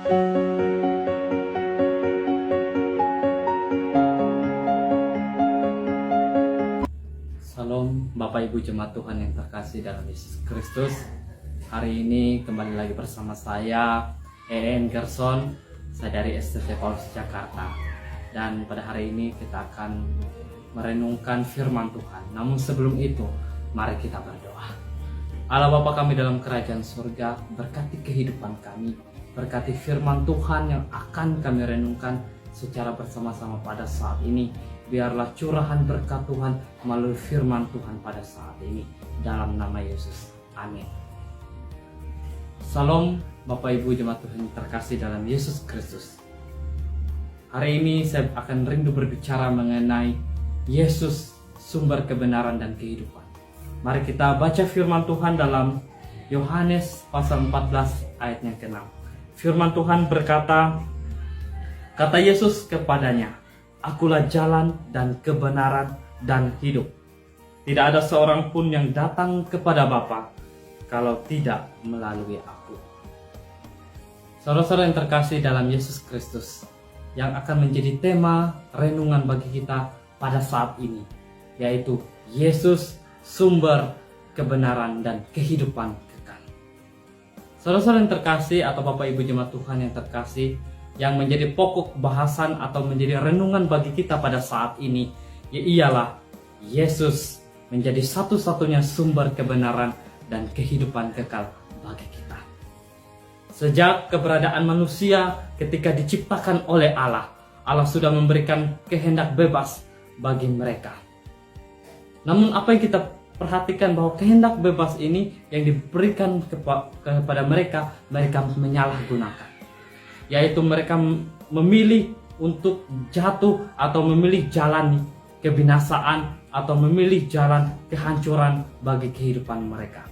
Salam Bapak Ibu Jemaat Tuhan yang terkasih dalam Yesus Kristus. Hari ini kembali lagi bersama saya EN Gerson, saya dari STT Paulus Jakarta. Dan pada hari ini kita akan merenungkan firman Tuhan. Namun sebelum itu, mari kita berdoa. Allah Bapa kami dalam kerajaan surga, berkati kehidupan kami, berkati firman Tuhan yang akan kami renungkan secara bersama-sama pada saat ini. Biarlah curahan berkat Tuhan melalui firman Tuhan pada saat ini. Dalam nama Yesus. Amin. Salam Bapak Ibu Jemaat Tuhan yang terkasih dalam Yesus Kristus. Hari ini saya akan rindu berbicara mengenai Yesus, sumber kebenaran dan kehidupan. Mari kita baca firman Tuhan dalam Yohanes pasal 14 ayat yang ke-6. Firman Tuhan berkata, kata Yesus kepadanya, Akulah jalan dan kebenaran dan hidup. Tidak ada seorang pun yang datang kepada Bapa kalau tidak melalui aku. Saudara-saudara yang terkasih dalam Yesus Kristus, yang akan menjadi tema renungan bagi kita pada saat ini, yaitu Yesus, sumber kebenaran dan kehidupan kekal. Saudara-saudara yang terkasih atau Bapak Ibu Jemaat Tuhan yang terkasih, yang menjadi pokok bahasan atau menjadi renungan bagi kita pada saat ini, ialah Yesus menjadi satu-satunya sumber kebenaran dan kehidupan kekal bagi kita. Sejak keberadaan manusia ketika diciptakan oleh Allah, Allah sudah memberikan kehendak bebas bagi mereka. Namun apa yang kita perhatikan bahwa kehendak bebas ini yang diberikan kepada mereka menyalahgunakan. Yaitu mereka memilih untuk jatuh atau memilih jalan kebinasaan atau memilih jalan kehancuran bagi kehidupan mereka.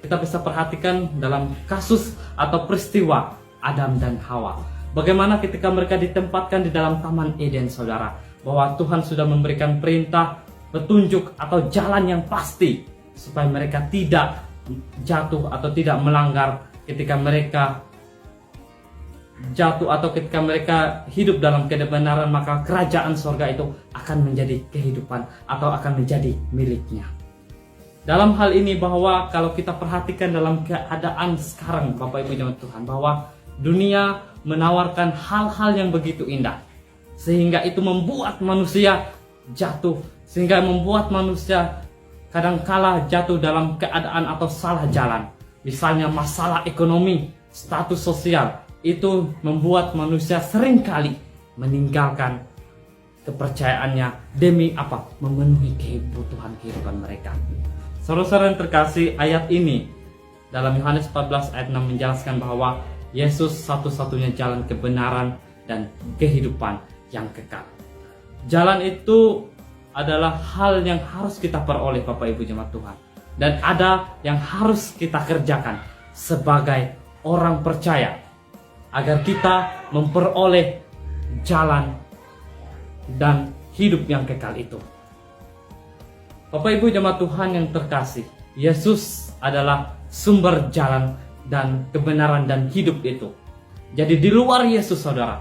Kita bisa perhatikan dalam kasus atau peristiwa Adam dan Hawa. Bagaimana ketika mereka ditempatkan di dalam Taman Eden, saudara, bahwa Tuhan sudah memberikan perintah, petunjuk atau jalan yang pasti supaya mereka tidak jatuh atau tidak melanggar ketika mereka jatuh atau ketika mereka hidup dalam kebenaran, maka kerajaan sorga itu akan menjadi kehidupan atau akan menjadi miliknya. Dalam hal ini bahwa kalau kita perhatikan dalam keadaan sekarang Bapak Ibu Jemaat Tuhan, bahwa dunia menawarkan hal-hal yang begitu indah sehingga itu membuat manusia jatuh, sehingga membuat manusia kadangkala jatuh dalam keadaan atau salah jalan. Misalnya masalah ekonomi, status sosial, itu membuat manusia seringkali meninggalkan kepercayaannya demi apa? Memenuhi kebutuhan kehidupan mereka. Saudara-saudara yang terkasih, ayat ini dalam Yohanes 14 ayat 6 menjelaskan bahwa Yesus satu-satunya jalan kebenaran dan kehidupan yang kekal. Jalan itu adalah hal yang harus kita peroleh Bapak Ibu Jemaat Tuhan. Dan ada yang harus kita kerjakan sebagai orang percaya agar kita memperoleh jalan dan hidup yang kekal itu. Bapak Ibu Jemaat Tuhan yang terkasih, Yesus adalah sumber jalan dan kebenaran dan hidup itu. Jadi di luar Yesus, saudara,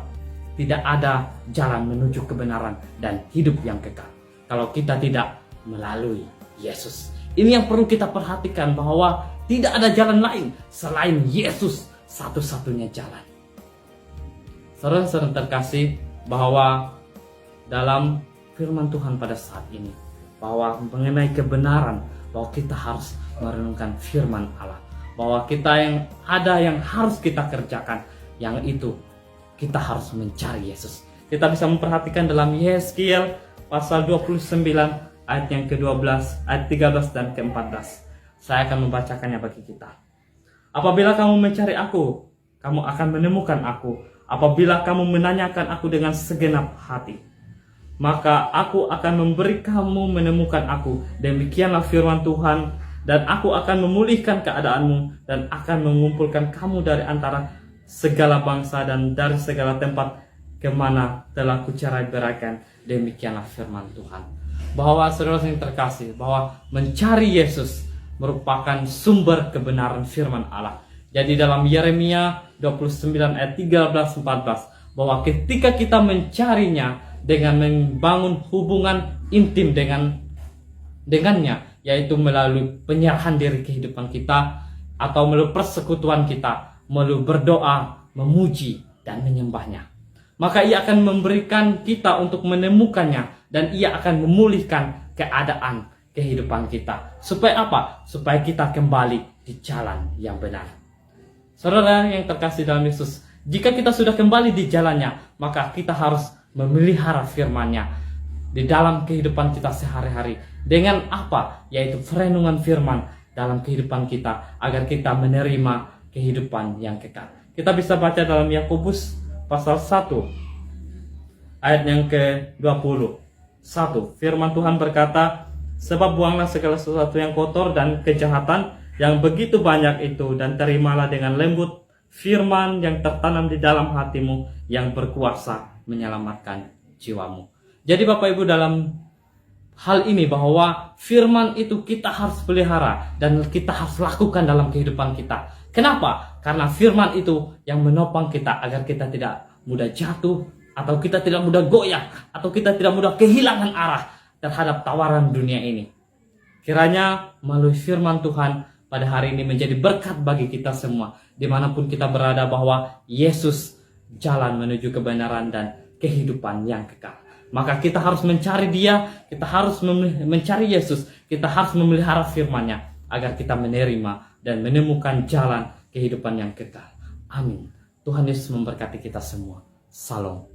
tidak ada jalan menuju kebenaran dan hidup yang kekal kalau kita tidak melalui Yesus. Ini yang perlu kita perhatikan, bahwa tidak ada jalan lain selain Yesus, satu-satunya jalan. Saudara-saudara terkasih, bahwa dalam firman Tuhan pada saat ini, bahwa mengenai kebenaran, bahwa kita harus merenungkan firman Allah, bahwa kita yang harus kita kerjakan, yang itu kita harus mencari Yesus. Kita bisa memperhatikan dalam Yeskiel pasal 29 ayat yang ke-12, ayat 13 dan ke-14. Saya akan membacakannya bagi kita. Apabila kamu mencari aku, kamu akan menemukan aku. Apabila kamu menanyakan aku dengan segenap hati, maka aku akan memberi kamu menemukan aku. Demikianlah firman Tuhan. Dan aku akan memulihkan keadaanmu dan akan mengumpulkan kamu dari antara segala bangsa dan dari segala tempat kemana telah kucerai beraikan. Demikianlah firman Tuhan. Bahwa saudara yang terkasih, bahwa mencari Yesus merupakan sumber kebenaran firman Allah. Jadi dalam Yeremia 29 ayat 13-14, bahwa ketika kita mencarinya dengan membangun hubungan intim dengannya, yaitu melalui penyerahan diri kehidupan kita, atau melalui persekutuan kita, melalui berdoa, memuji, dan menyembahnya, maka Ia akan memberikan kita untuk menemukannya, dan Ia akan memulihkan keadaan kehidupan kita. Supaya apa? Supaya kita kembali di jalan yang benar. Saudara yang terkasih dalam Yesus, jika kita sudah kembali di jalannya, maka kita harus memelihara firman-Nya di dalam kehidupan kita sehari-hari. Dengan apa? Yaitu perenungan firman dalam kehidupan kita, agar kita menerima kehidupan yang kekal. Kita bisa baca dalam Yakobus pasal 1 ayat yang ke-20. 1. Firman Tuhan berkata, sebab buanglah segala sesuatu yang kotor dan kejahatan yang begitu banyak itu, dan terimalah dengan lembut firman yang tertanam di dalam hatimu, yang berkuasa menyelamatkan jiwamu. Jadi Bapak Ibu, dalam hal ini bahwa firman itu kita harus pelihara dan kita harus lakukan dalam kehidupan kita. Kenapa? Karena firman itu yang menopang kita agar kita tidak mudah jatuh, atau kita tidak mudah goyah, atau kita tidak mudah kehilangan arah terhadap tawaran dunia ini. Kiranya melalui firman Tuhan pada hari ini menjadi berkat bagi kita semua, dimanapun kita berada, bahwa Yesus jalan menuju kebenaran dan kehidupan yang kekal. Maka kita harus mencari Dia, kita harus mencari Yesus, kita harus memelihara firman-Nya, agar kita menerima dan menemukan jalan kehidupan yang kekal. Amin. Tuhan Yesus memberkati kita semua. Salam.